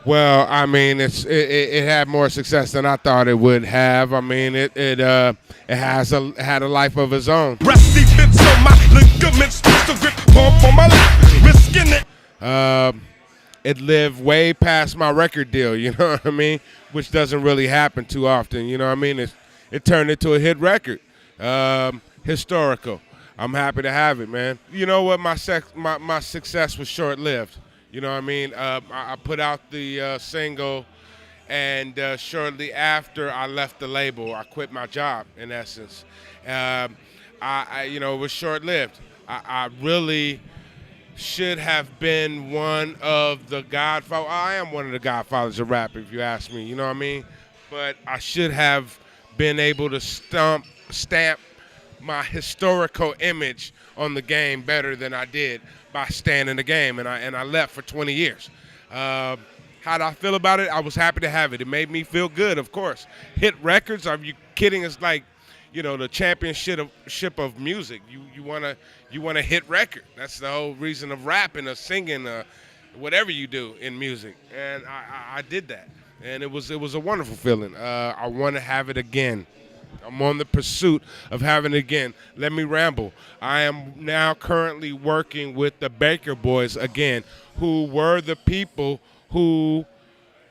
Well, I mean, it had more success than I thought it would have. I mean, it had a life of its own. Rusty bits on my ligaments, pistol grip, pump on my lip, risking it. Um, it lived way past my record deal. You know what I mean? Which doesn't really happen too often. You know what I mean? It turned into a hit record, historical. I'm happy to have it, man. You know what? My success was short lived. You know what I mean? I put out the single, and shortly after I left the label, I quit my job. In essence, it was short lived. I really should have been one of the godfathers. I am one of the godfathers of rap, if you ask me. You know what I mean? But I should have been able to stamp my historical image on the game better than I did by staying in the game, and I left for 20 years. How did I feel about it? I was happy to have it. It made me feel good, of course. Hit records? Are you kidding? It's like, the championship of music. You want to hit record. That's the whole reason of rapping or singing, whatever you do in music. And I did that, and it was a wonderful feeling. I want to have it again. I'm on the pursuit of having it again. Let me ramble. I am now currently working with the Baker Boys again, who were the people who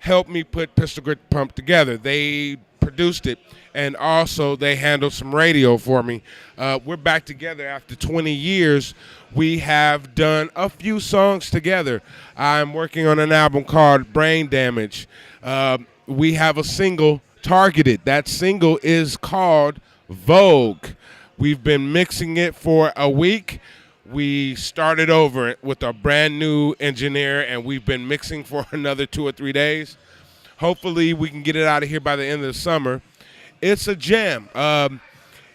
helped me put Pistol Grip Pump together. They produced it, and also they handled some radio for me. We're back together after 20 years. We have done a few songs together. I'm working on an album called Brain Damage. We have a single, Targeted. That single is called Vogue. We've been mixing it for a week. We started over with a brand new engineer, and we've been mixing for another 2 or 3 days. Hopefully we can get it out of here by the end of the summer. It's a jam.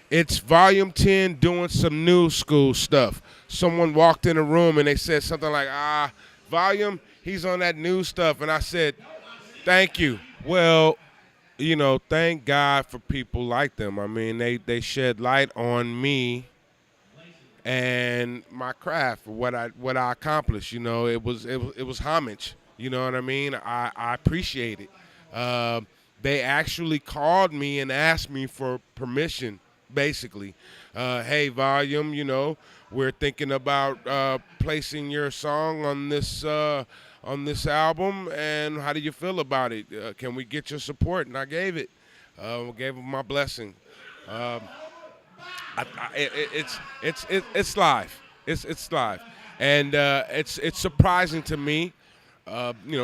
It's volume 10 doing some new school stuff. Someone walked in the room and they said something like, volume, he's on that new stuff. And I said, thank you. Well, thank God for people like them. I mean, they shed light on me and my craft, what I accomplished. It was homage. You know what I mean? I appreciate it. They actually called me and asked me for permission, basically. Hey, Volume, we're thinking about placing your song on this album, and how do you feel about it? Can we get your support? And I gave it. Gave them my blessing. It's live. It's live, and it's surprising to me.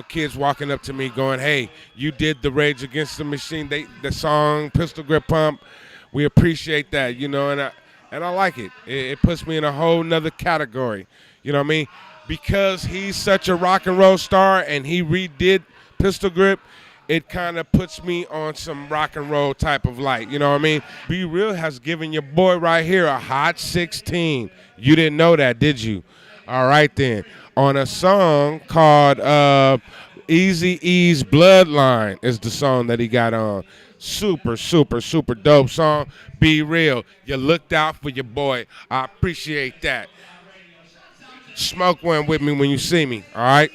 Kids walking up to me going, "Hey, you did the Rage Against the Machine, the song Pistol Grip Pump. We appreciate that, and I like it. It puts me in a whole nother category. You know what I mean? Because he's such a rock and roll star, and he redid Pistol Grip. It kind of puts me on some rock and roll type of light. You know what I mean? Be Real has given your boy right here a hot 16. You didn't know that, did you? All right then. On a song called Eazy-E's Bloodline is the song that he got on. Super, super, super dope song. Be Real. You looked out for your boy. I appreciate that. Smoke one with me when you see me, all right?